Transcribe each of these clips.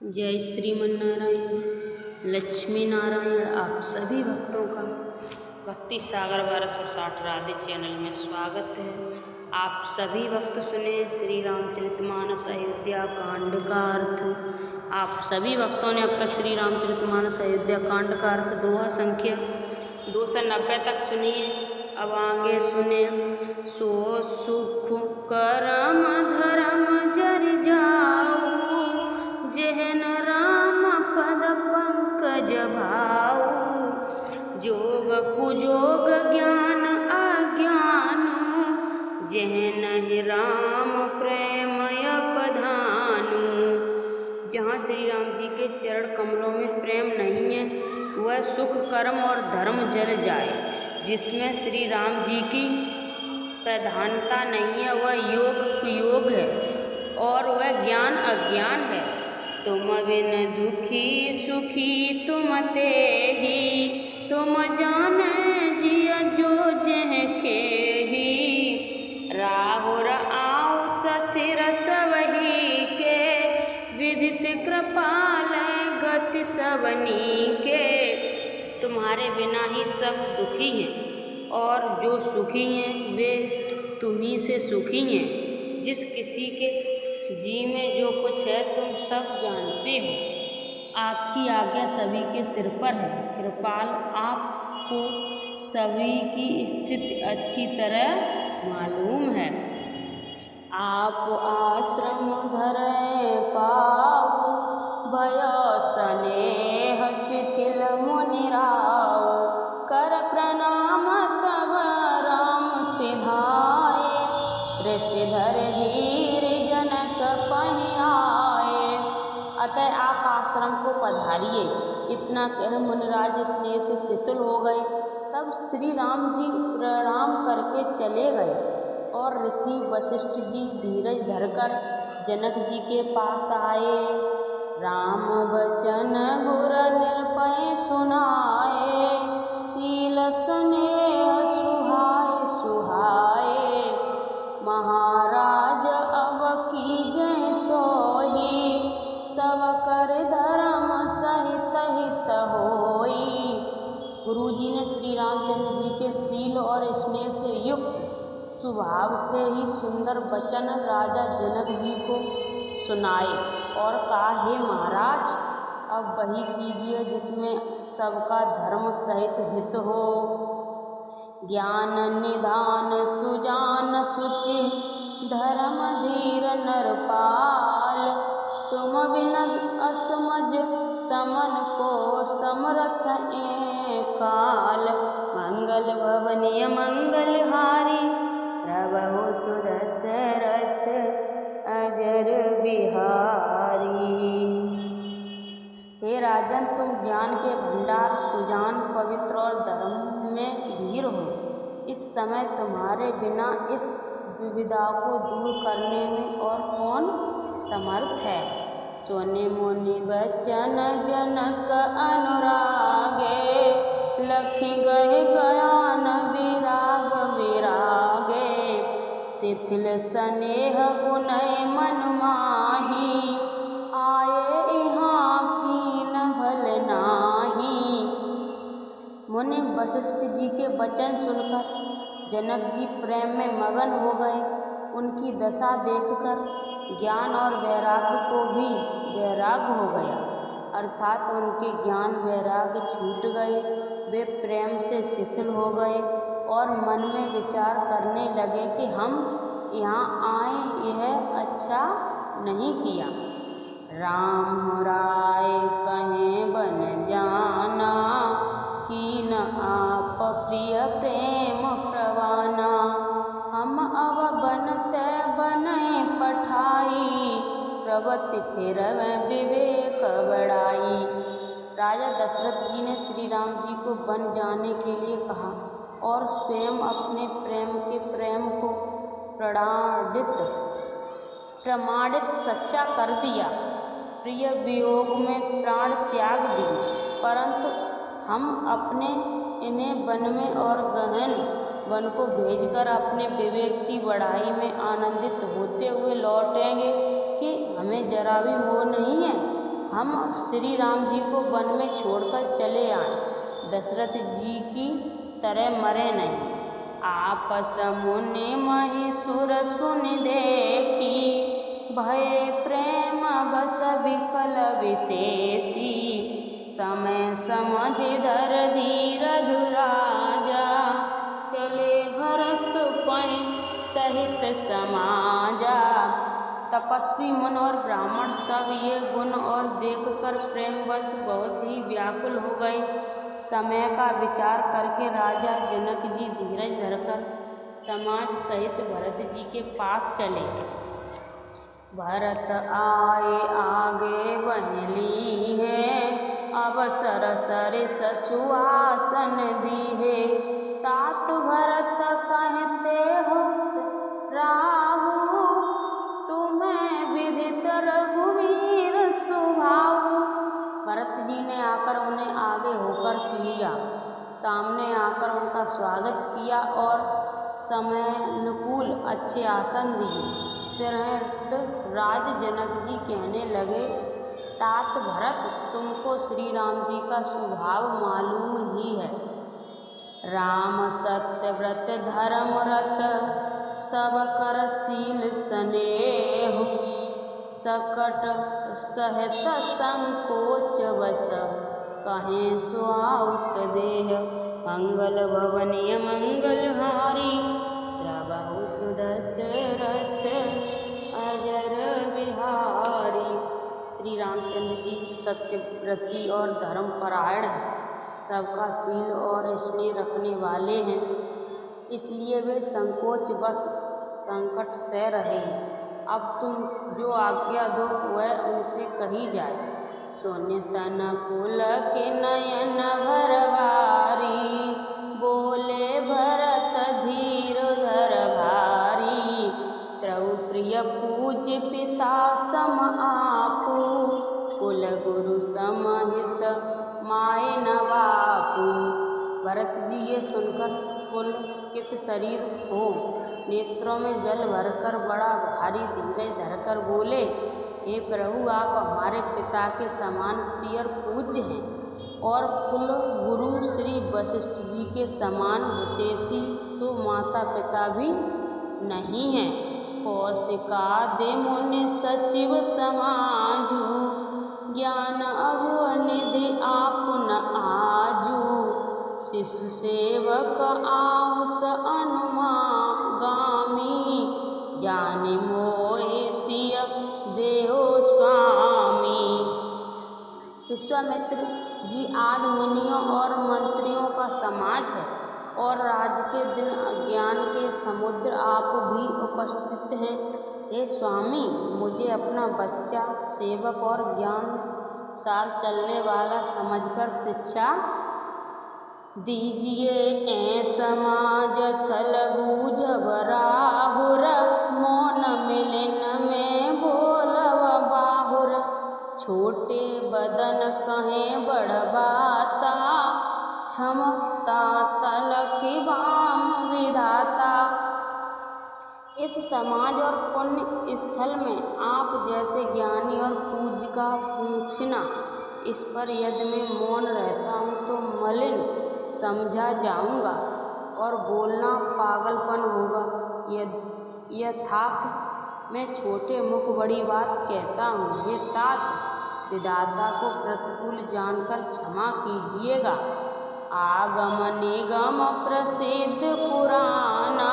जय श्रीमन्नारायण। लक्ष्मी नारायण आप सभी भक्तों का भक्ति सागर 1260 राधे चैनल में स्वागत है। आप सभी भक्त सुने श्री रामचरितमानस अयोध्या कांड का अर्थ। आप सभी भक्तों ने अब तक श्री रामचरितमानस अयोध्या कांड का अर्थ दोहा संख्या 290 तक सुनिए। अब आगे सुने। सो सुख करम धर्म जर जाऊ, जेहन राम पद पंकज भाऊ। जोग कुजोग ज्ञान अज्ञान, जेहन ही राम प्रेम अपधानु। जहाँ श्री राम जी के चरण कमलों में प्रेम नहीं है, वह सुख कर्म और धर्म जल जाए। जिसमें श्री राम जी की प्रधानता नहीं है, वह योग कुयोग है और वह ज्ञान अज्ञान है। तुम बिन दुखी सुखी तुम तेहि, तुम जाने जिय जो जह केहि। राहुर आउ ससिर सबहि के, विदित कृपाल गति सबनी के। तुम्हारे बिना ही सब दुखी हैं और जो सुखी हैं वे तुम्ही से सुखी हैं। जिस किसी के जी में जो कुछ है तुम सब जानते हो। आपकी आज्ञा सभी के सिर पर है। कृपाल आपको सभी की स्थिति अच्छी तरह मालूम है। आप आश्रम धरे पाऊ, भयो स्नेह शिथिल मुनिराऊ। कर प्रणाम तब राम सिधाए, ऋषिधर धीर जनक पहि आए। अतः आप आश्रम को पधारिए। इतना कह मुनिराज स्नेह से शिथिल हो गए। तब श्री राम जी प्रणाम करके चले गए और ऋषि वशिष्ठ जी धीरज धरकर जनक जी के पास आए। राम बचन गुर निर्भय सुनाए, शील स्नेह सुहाए सुहाए। महाराज अब कीजय सोही, सब कर धर्म सहित हित होई। गुरु जी ने श्री रामचंद्र जी के शील और स्नेह से युक्त स्वभाव से ही सुंदर वचन राजा जनक जी को सुनाए और कहा, हे महाराज अब वही कीजिए जिसमें सबका धर्म सहित हित हो। ज्ञान निधान सुजान सुचि, धर्म धीर नरपाल। तुम बिन असमझ समन को समरथ काल। मंगल भवनीय मंगलहारी, प्रभु सुदशरथ अजर बिहारी। हे राजन तुम ज्ञान के भंडार, सुजान, पवित्र और धर्म में धीर हो। इस समय तुम्हारे बिना इस दुविधा को दूर करने में और कौन समर्थ है। सोने मुनि बचन जनक अनुरागे, लखी गए ज्ञान विराग विरागे। शिथिल स्नेह गुणय मन माही, आए यहाँ कीन भल नाही। मुनि वशिष्ठ जी के वचन सुनकर जनक जी प्रेम में मगन हो गए। उनकी दशा देखकर ज्ञान और वैराग्य को भी वैराग्य हो गया, अर्थात उनके ज्ञान वैराग्य छूट गए। वे प्रेम से शिथिल हो गए और मन में विचार करने लगे कि हम यहाँ आए यह अच्छा नहीं किया। राम राय कहें बन जाना, कीन आप प्रिय प्रेम प्रवाना। हम अब बनते बनई पठाई, प्रवति फिर विवेक बढ़ाई। राजा दशरथ जी ने श्री राम जी को बन जाने के लिए कहा और स्वयं अपने प्रेम को प्रमाणित सच्चा कर दिया। प्रिय वियोग में प्राण त्याग दिए, परंतु हम अपने इन्हें वन में और गहन वन को भेजकर अपने विवेक की बढ़ाई में आनंदित होते हुए लौटेंगे कि हमें जरा भी मोह नहीं है। हम श्री राम जी को वन में छोड़कर चले आए, दशरथ जी की तरह मरे नहीं। आपस मुनि महिषुर सुनि देखी, भय प्रेम बस विकल विशेषी। समय समझ धर धीर धुराजा, चले भरत पै सहित समाजा। तपस्वी मुनि और ब्राह्मण सब ये गुण और देखकर प्रेमवश बहुत ही व्याकुल हो गए। समय का विचार करके राजा जनक जी धीरज धरकर समाज सहित भरत जी के पास चले। भरत आए आगे बहली है, अवसर सरिस सुहासन दीहे। तात भरत कहते होत राहु, तुम्हें विदित रघुवीर सुभाऊ। भरत जी ने आकर उन्हें आगे होकर लिया, सामने आकर उनका स्वागत किया और समयानुकूल अच्छे आसन दिए। तुरंत राज जनक जी कहने लगे, तात भरत, तुमको श्री राम जी का स्वभाव मालूम ही है। राम सत्य व्रत धर्म रत, सब कर शील स्नेह। सकट सहत संकोच बस, कहें सुआउस देह। मंगल भवनीय मंगल हारी, द्रवहु सुदशरथ अजर बिहारी। श्री रामचंद्र जी सत्यव्रती और धर्मपरायण हैं, सबका शील और स्नेह रखने वाले हैं, इसलिए वे संकोच बस संकट सह रहे हैं। अब तुम जो आज्ञा दो वह उनसे कही जाए। सोने तन कुल के नयन भरवारी, बोले भरत धीर धर भारी। प्रभु प्रिय पूज्य पिता सम आपू, कुल गुरु समहित माय न बापू। भरत जी ये सुनकर पुलकित शरीर हो, नेत्रों में जल भरकर बड़ा भारी धीरज धरकर बोले, हे प्रभु, आप हमारे पिता के समान प्रिय और पूज्य हैं और कुल गुरु श्री वशिष्ठ जी के समान हितैषी तो माता पिता भी नहीं हैं। कौशिका दे मुनि सचिव समाजू, ज्ञान अब निधि आप न आजू। शिशु सेवक आउस अनुगामी, जाने मोहि सिय देहो स्वामी। विश्वामित्र जी आदि मुनियों और मंत्रियों का समाज है और राज के दिन अज्ञान के समुद्र आप भी उपस्थित हैं। हे स्वामी, मुझे अपना बच्चा सेवक और ज्ञान सार चलने वाला समझकर शिक्षा दीजिए। ऐ समाज थल बूझब राहुर, मौन मिलन में बोलब बाहुर। छोटे बदन कहें बड़ बाता, क्षमता तलखि वाम विधाता। इस समाज और पुण्य स्थल में आप जैसे ज्ञानी और पूज्य का पूछना, इस पर यदि मैं मौन रहता हूँ तो मलिन समझा जाऊँगा और बोलना पागलपन होगा। यथाप मैं छोटे मुख बड़ी बात कहता हूँ। हे तात, विधाता को प्रतिकूल जानकर क्षमा कीजिएगा। आगम निगम प्रसिद्ध पुराना,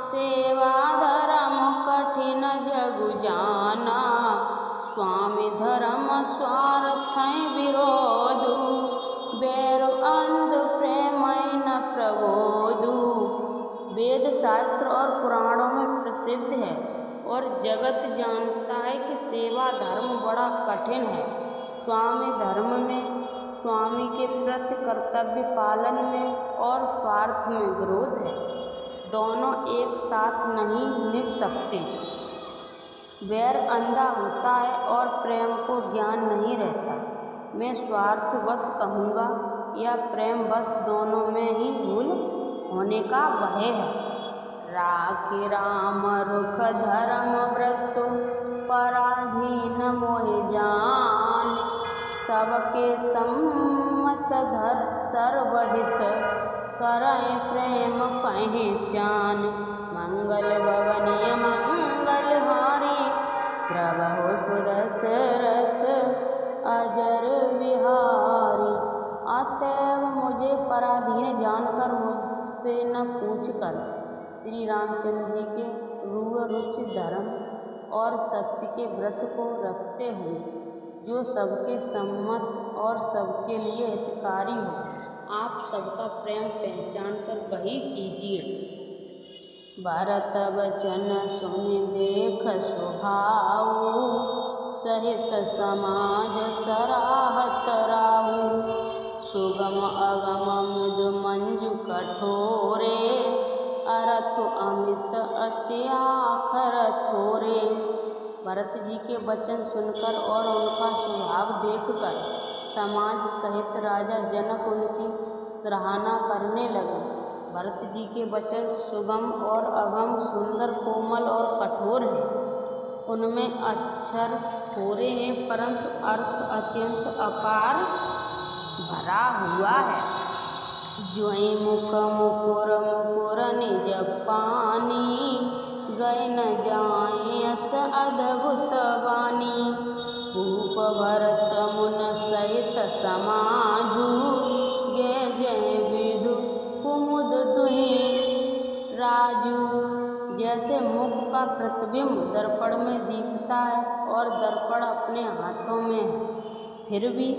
सेवा धर्म कठिन जगु जाना। स्वामी धर्म स्वार्थ विरोधु, बैरु अंध प्रेम न प्रबोधु। वेद शास्त्र और पुराणों में प्रसिद्ध है और जगत जानता है कि सेवा धर्म बड़ा कठिन है। स्वामी धर्म में स्वामी के प्रति कर्तव्य पालन में और स्वार्थ में विरोध है, दोनों एक साथ नहीं निभ सकते। वैर अंधा होता है और प्रेम को ज्ञान नहीं रहता। मैं स्वार्थ बस कहूँगा या प्रेम बस, दोनों में ही भूल होने का भय है। राखि राम रुख धर्म व्रत, पराधीन मोहि जान। सबके सम्मत धर सर्वहित करय प्रेम पहचान। मंगल भवनीय मंगलहारी प्रभु सुदशरथ अजर विहारी। अतएव मुझे पराधीन जानकर मुझसे न पूछकर श्री रामचंद्र जी के रुचि धर्म और सत्य के व्रत को रखते हुए जो सबके सम्मत और सबके लिए हितकारी हो, आप सबका प्रेम पहचान कर वही कीजिए। भरत वचन सुन देख स्वभाव सहित समाज सराहत राहु। सुगम अगम मृदु मंजु कठोरे अरथ अमित अत्याखर थोरे। भरत जी के वचन सुनकर और उनका स्वभाव देखकर समाज सहित राजा जनक उनकी सराहना करने लगे। भरत जी के वचन सुगम और अगम, सुंदर, कोमल और कठोर हैं। उनमें अक्षर थोड़े हैं परंतु अर्थ अत्यंत अपार भरा हुआ है। ज्यों मुख मुकुर मुकुर निज पानी गए न जाए अस अद्भुत वाणी। भूप भरत मुन सहित समाजू गे जय विधु कुमुद दुहि राजू। जैसे मुख का प्रतिबिंब दर्पण में दिखता है और दर्पण अपने हाथों में है, फिर भी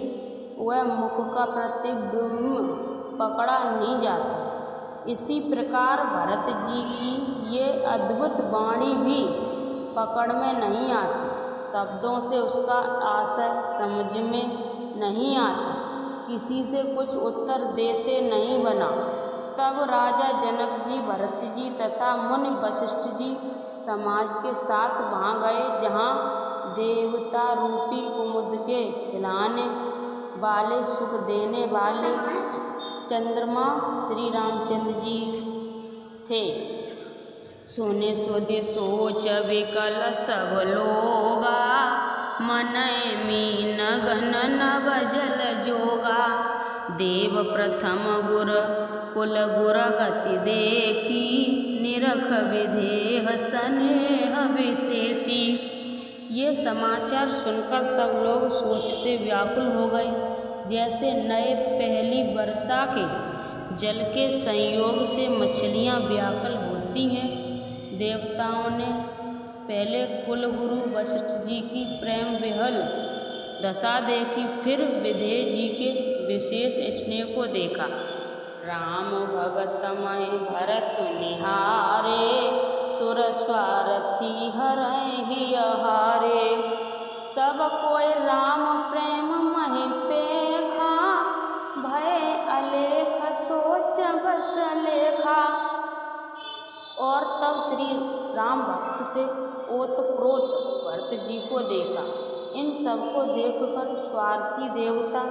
वह मुख का प्रतिबिंब पकड़ा नहीं जाता, इसी प्रकार भरत जी की ये अद्भुत वाणी भी पकड़ में नहीं आती। शब्दों से उसका आशय समझ में नहीं आता, किसी से कुछ उत्तर देते नहीं बना। तब राजा जनक जी, भरत जी तथा मुनि वशिष्ठ जी समाज के साथ वहाँ गए जहाँ देवता रूपी कुमुद के खिलाने वाले, सुख देने वाले चंद्रमा श्री रामचंद्र जी थे। सोने सोदे सोच विकल सब लोगा, मनय मीन गन नव जल जोगा। देव प्रथम गुर कुल गुर गति देखी, निरख विधेह स्नेह विशेषी। ये समाचार सुनकर सब लोग सोच से व्याकुल हो गए, जैसे नए पहली वर्षा के जल के संयोग से मछलियाँ व्याकुल होती हैं। देवताओं ने पहले कुलगुरु वशिष्ठ जी की प्रेम विहल दशा देखी, फिर विधेय जी के विशेष स्नेह को देखा। राम भगत मय भरत निहारे, सुर स्वारथी हरहि हारे। सब कोई राम प्रेम महि पेखा, भय अलेख सोच बस लेखा। और तब श्री राम भक्त से ओतप्रोत भरत जी को देखा। इन सबको देखकर स्वार्थी देवता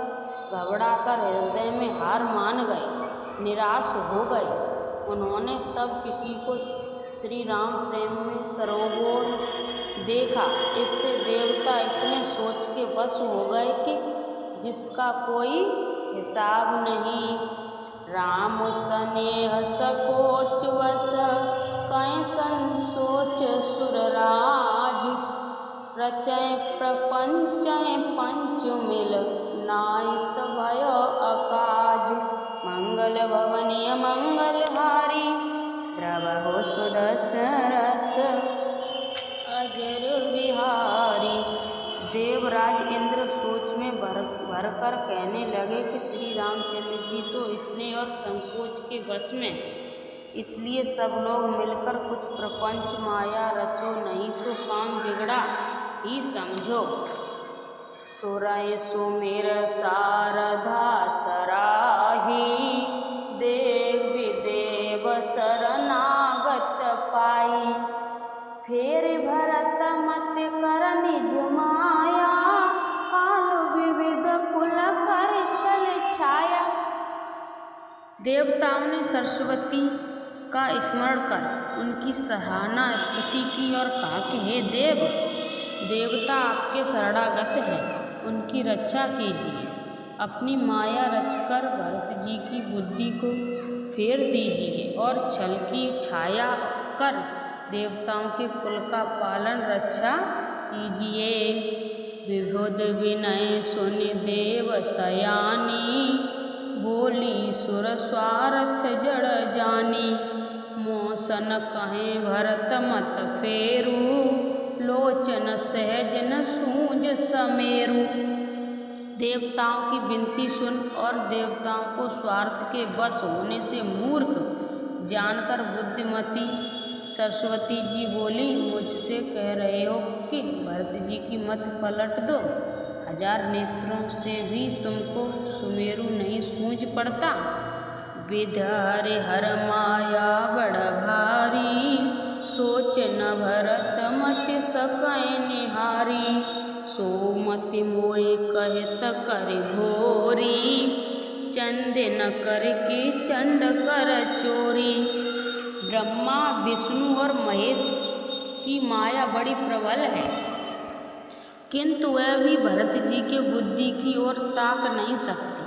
घबराकर हृदय में हार मान गए, निराश हो गए। उन्होंने सब किसी को श्री राम प्रेम में सरोगोर देखा। इससे देवता इतने सोच के वश हो गए कि जिसका कोई हिसाब नहीं। राम स्नेह सकोच वश, कैसन सोच सुरराज। रचय प्रपंचय पंच मिल, नाहित भयो अकाज। मंगल भवनीय मंगलहारी, प्रभु सुदशरथ अजर विहारी। देवराज इंद्र सोच में भरकर कहने लगे कि श्री रामचंद्र जी तो स्नेह और संकोच के वश में, इसलिए सब लोग मिलकर कुछ प्रपंच माया रचो, नहीं तो काम बिगड़ा ही समझो। सोरय सुमेर शारदा सराही, देव विदेव शरणागत पाई। फेर भरत मत कर निज माया, काल विविध कुल कर छल छाया। देवताओं ने सरस्वती का स्मरण कर उनकी सराहना स्तुति की और कहा कि हे देव, देवता आपके शरणागत हैं, उनकी की रक्षा कीजिए। अपनी माया रचकर भरत जी की बुद्धि को फेर दीजिए और छल की छाया कर देवताओं के कुल का पालन रक्षा कीजिए। विबुध विनय सुनि देव सयानी, बोली सुर स्वार्थ जड़ जानी। मोसन कहें भरत मत फेरू, लोचन सहज न सूझ समेरू। देवताओं की विनती सुन और देवताओं को स्वार्थ के वश होने से मूर्ख जानकर बुद्धिमती सरस्वती जी बोली, मुझसे कह रहे हो कि भरत जी की मत पलट दो। 1000 नेत्रों से भी तुमको सुमेरु नहीं सूझ पड़ता। विधर हर माया बड़ भारी, सोच न भरत मति सकै निहारी। सो मति मोए कहत कर घोरी, चंद न कर के चंड कर चोरी। ब्रह्मा विष्णु और महेश की माया बड़ी प्रबल है, किंतु वह भी भरत जी के बुद्धि की ओर ताक नहीं सकती।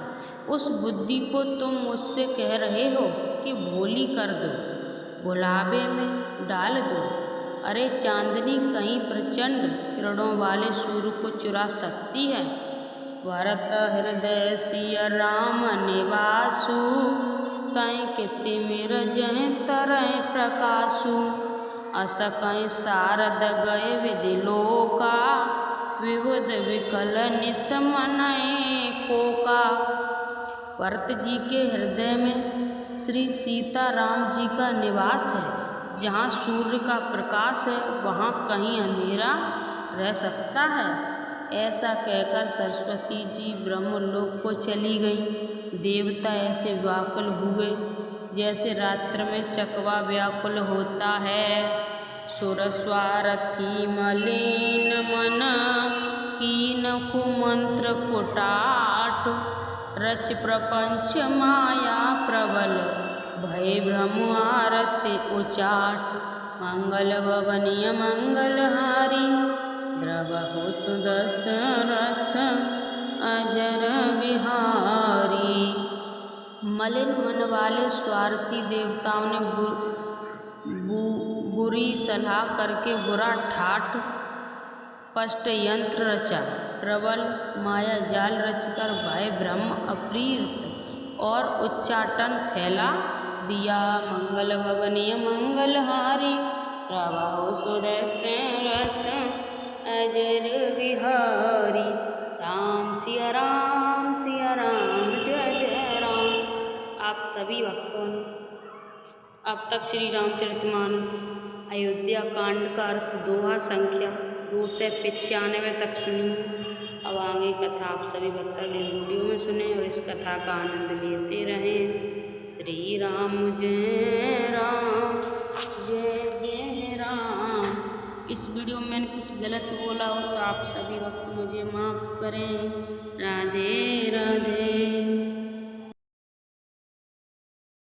उस बुद्धि को तुम मुझसे कह रहे हो कि भोली कर दो, भुलावे में डाल दो। अरे चांदनी कहीं प्रचंड किरणों वाले सूर्य को चुरा सकती है। भरत हृदय सिय राम निवासु, तय किति मिर जय तरय प्रकाशु। असकय शारद गए विधि लोका, विबुध विकल निसमनय कोका। भरत जी के हृदय में श्री सीता राम जी का निवास है। जहाँ सूर्य का प्रकाश है वहाँ कहीं अंधेरा रह सकता है। ऐसा कहकर सरस्वती जी ब्रह्मलोक को चली गईं। देवता ऐसे व्याकुल हुए जैसे रात्र में चकवा व्याकुल होता है। सुर स्वार्थी मलिन मन, कीन कुमंत्र कुटाट। रच प्रपंच माया प्रबल, भय भ्रम आरति उचाट। मंगल भवनीय मंगलहारी, द्रवहु सुदशरथ अजर बिहारी। मलिन मन वाले स्वार्थी देवताओं ने बुरी सलाह करके बुरा ठाठ पष्ट यंत्र रचा, प्रबल माया जाल रचकर भय भ्रम अप्रीत और उच्चाटन फैला दिया। मंगल भवनीय मंगलहारी, प्रवाहो सुदशरथ अजर बिहारी। राम सिया राम जय जय राम। आप सभी भक्तों ने अब तक श्री रामचरितमानस अयोध्या कांड का अर्थ दोहा संख्या 2 से 95 तक सुनी। अब आगे कथा आप सभी भक्त अगले वीडियो में सुने और इस कथा का आनंद लेते रहें। श्री राम जय जय राम। इस वीडियो में मैंने कुछ गलत बोला हो तो आप सभी भक्त मुझे माफ़ करें। राधे राधे।